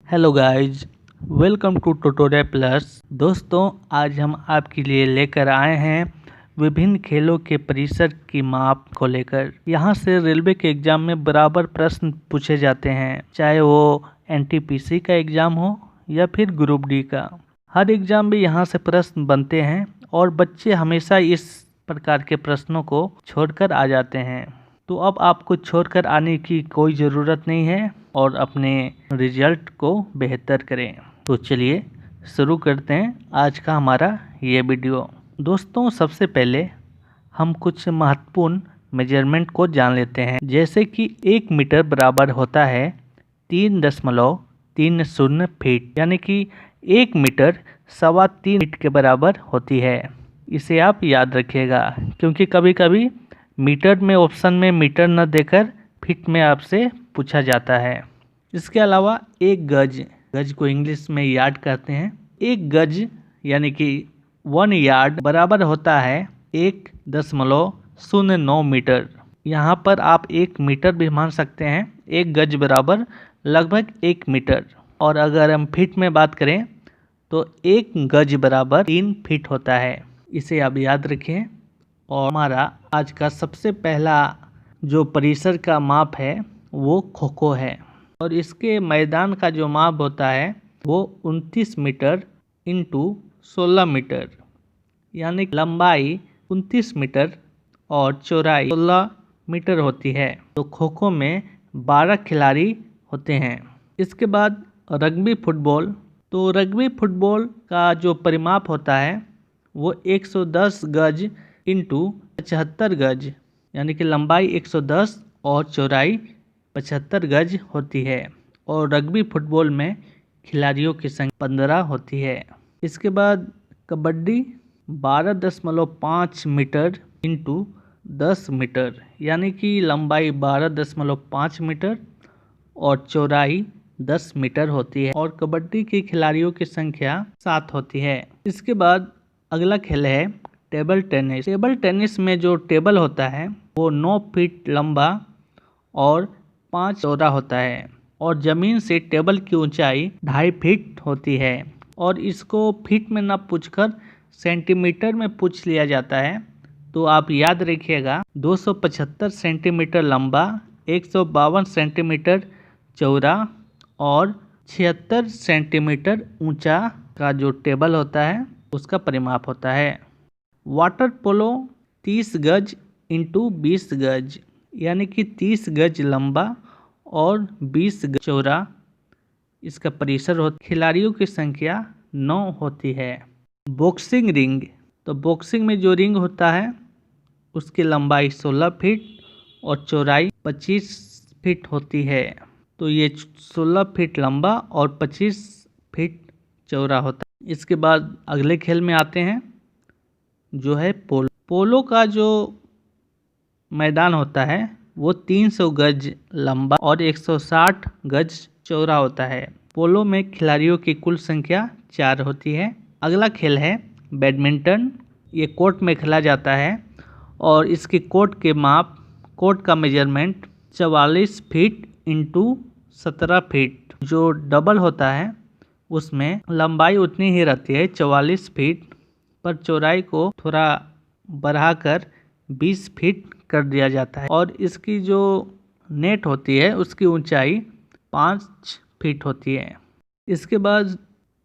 Hello guys, welcome to tutorial plus. दोस्तों, आज हम आपके लिए लेकर आए हैं विभिन्न खेलों के परिसर की माप को लेकर। यहाँ से रेलवे के एग्जाम में बराबर प्रश्न पूछे जाते हैं, चाहे वो एनटीपीसी का एग्जाम हो या फिर ग्रुप डी का। हर एग्जाम में यहाँ से प्रश्न बनते हैं और बच्चे हमेशा इस प्रकार के प्रश्नों को छोड़कर आ जाते हैं। तो अब आपको छोड़कर आने की कोई ज़रूरत नहीं है और अपने रिजल्ट को बेहतर करें। तो चलिए शुरू करते हैं आज का हमारा ये वीडियो। दोस्तों, सबसे पहले हम कुछ महत्वपूर्ण मेजरमेंट को जान लेते हैं, जैसे कि 1 मीटर बराबर होता है 3.30 फीट, यानी कि 1 मीटर 3.25 फीट के बराबर होती है। इसे आप याद रखिएगा, क्योंकि कभी कभी मीटर में ऑप्शन में मीटर न देकर फीट में आपसे पूछा जाता है। इसके अलावा एक गज को इंग्लिश में यार्ड कहते हैं। एक गज यानी कि 1 यार्ड बराबर होता है 1.09 मीटर। यहाँ पर आप 1 मीटर भी मान सकते हैं। एक गज बराबर लगभग 1 मीटर। और अगर हम फीट में बात करें तो 1 गज बराबर 3 फीट होता है। इसे आप याद रखें। और हमारा आज का सबसे पहला जो परिसर का माप है वो खो-खो है, और इसके मैदान का जो माप होता है वो 29 मीटर इंटू 16 मीटर, यानी लंबाई 29 मीटर और चौड़ाई 16 मीटर होती है। तो खो-खो में 12 खिलाड़ी होते हैं। इसके बाद रग्बी फुटबॉल। तो रग्बी फुटबॉल का जो परिमाप होता है वो 110 गज इंटू 75 गज, यानी कि लंबाई 110 और चौड़ाई 75 गज होती है। और रग्बी फुटबॉल में खिलाड़ियों की संख्या 15 होती है। इसके बाद कबड्डी 12.5 मीटर इंटू 10 मीटर, यानी कि लंबाई 12.5 मीटर और चौड़ाई 10 मीटर होती है। और कबड्डी के खिलाड़ियों की संख्या 7 होती है। इसके बाद अगला खेल है टेबल टेनिस। टेबल टेनिस में जो टेबल होता है वो 9 फीट लंबा और 5 चौड़ा होता है, और ज़मीन से टेबल की ऊंचाई 2.5 फीट होती है। और इसको फीट में न पूछकर सेंटीमीटर में पूछ लिया जाता है। तो आप याद रखिएगा, 275 सेंटीमीटर लंबा, 152 सेंटीमीटर चौड़ा और 76 सेंटीमीटर ऊंचा का जो टेबल होता है उसका परिमाप होता है। वाटर पोलो 30 गज इंटू 20 गज, यानी कि 30 गज लंबा और 20 गज चौड़ा इसका परिसर होता है। खिलाड़ियों की संख्या 9 होती है। Boxing ring. तो बॉक्सिंग में जो रिंग होता है उसकी लंबाई 16 फीट और चौड़ाई 25 फीट होती है। तो ये 16 फीट लंबा और 25 फीट चौड़ा होता है। इसके बाद अगले खेल में आते हैं जो है पोलो। पोलो का जो मैदान होता है वो 300 गज लंबा और 160 गज चौड़ा होता है। पोलो में खिलाड़ियों की कुल संख्या 4 होती है। अगला खेल है बैडमिंटन। ये कोर्ट में खेला जाता है और इसकी कोर्ट का मेजरमेंट 44 फीट इंटू 17 फीट। जो डबल होता है उसमें लंबाई उतनी ही रहती है 44 फीट, पर चौड़ाई को थोड़ा बढ़ाकर 20 फीट कर दिया जाता है। और इसकी जो नेट होती है उसकी ऊंचाई 5 फीट होती है। इसके बाद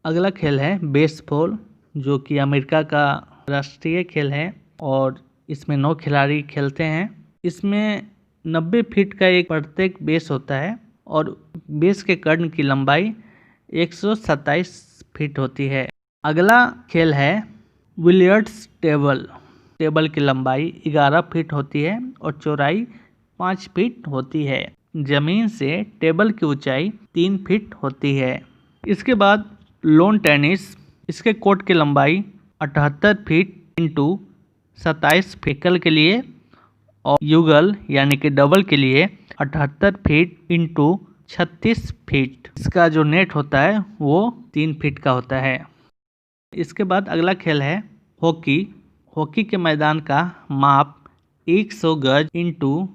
अगला खेल है बेसबॉल, जो कि अमेरिका का राष्ट्रीय खेल है और इसमें 9 खिलाड़ी खेलते हैं। इसमें 90 फीट का एक प्रत्येक बेस होता है और बेस के कर्ण की लंबाई 127 फीट होती है। अगला खेल है बिलियर्ड्स टेबल। टेबल की लंबाई 11 फीट होती है और चौड़ाई 5 फीट होती है। जमीन से टेबल की ऊंचाई 3 फीट होती है। इसके बाद लॉन टेनिस। इसके कोर्ट की लंबाई 78 फीट इंटू 27 एकल के लिए, और युगल यानी कि डबल के लिए 78 फीट इंटू 36 फीट। इसका जो नेट होता है वो 3 फीट का होता है। इसके बाद अगला खेल है हॉकी। हॉकी के मैदान का माप 100 गज इंटू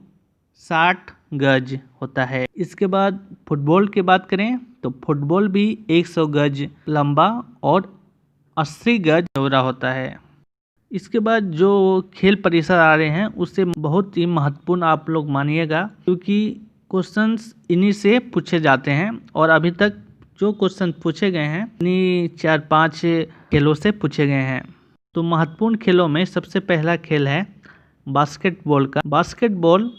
60 गज होता है। इसके बाद फुटबॉल की बात करें तो फुटबॉल भी 100 गज लंबा और 80 गज चौड़ा होता है। इसके बाद जो खेल परिसर आ रहे हैं उससे बहुत ही महत्वपूर्ण आप लोग मानिएगा, क्योंकि क्वेश्चंस इन्हीं से पूछे जाते हैं और अभी तक जो क्वेश्चन पूछे गए हैं इन्हीं 4-5 खेलों से पूछे गए हैं। तो महत्वपूर्ण खेलों में सबसे पहला खेल है बास्केटबॉल का। बास्केटबॉल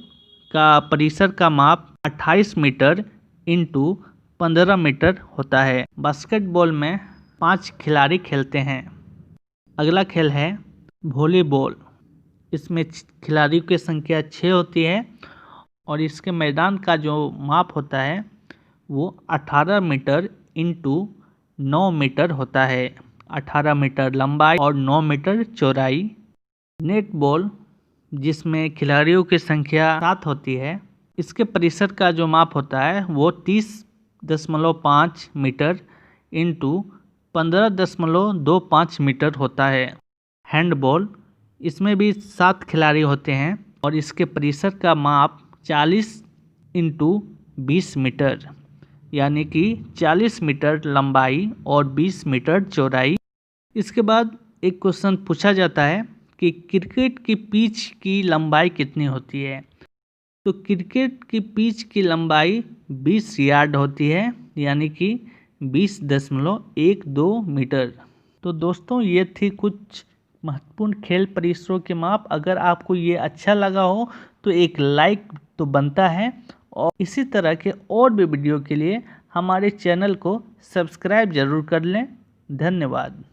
का परिसर का माप 28 मीटर इंटू 15 मीटर होता है। बास्केटबॉल में 5 खिलाड़ी खेलते हैं। अगला खेल है वॉलीबॉल। इसमें खिलाड़ियों की संख्या 6 होती है और इसके मैदान का जो माप होता है वो 18 मीटर इंटू 9 मीटर होता है। 18 मीटर लंबाई और 9 मीटर चौड़ाई। नेटबॉल जिसमें खिलाड़ियों की संख्या 7 होती है, इसके परिसर का जो माप होता है वो 30.5 मीटर इंटू 15.25 मीटर होता है। हैंडबॉल, इसमें भी 7 खिलाड़ी होते हैं और इसके परिसर का माप 40 इंटू 20 मीटर, यानी कि 40 मीटर लंबाई और 20 मीटर चौड़ाई। इसके बाद एक क्वेश्चन पूछा जाता है कि क्रिकेट की पिच की लंबाई कितनी होती है। तो क्रिकेट की पिच की लंबाई 20 यार्ड होती है, यानी कि 20.12 मीटर। तो दोस्तों ये थी कुछ महत्वपूर्ण खेल परिसरों के माप। अगर आपको ये अच्छा लगा हो तो एक लाइक तो बनता है, और इसी तरह के और भी वीडियो के लिए हमारे चैनल को सब्सक्राइब जरूर कर लें। धन्यवाद।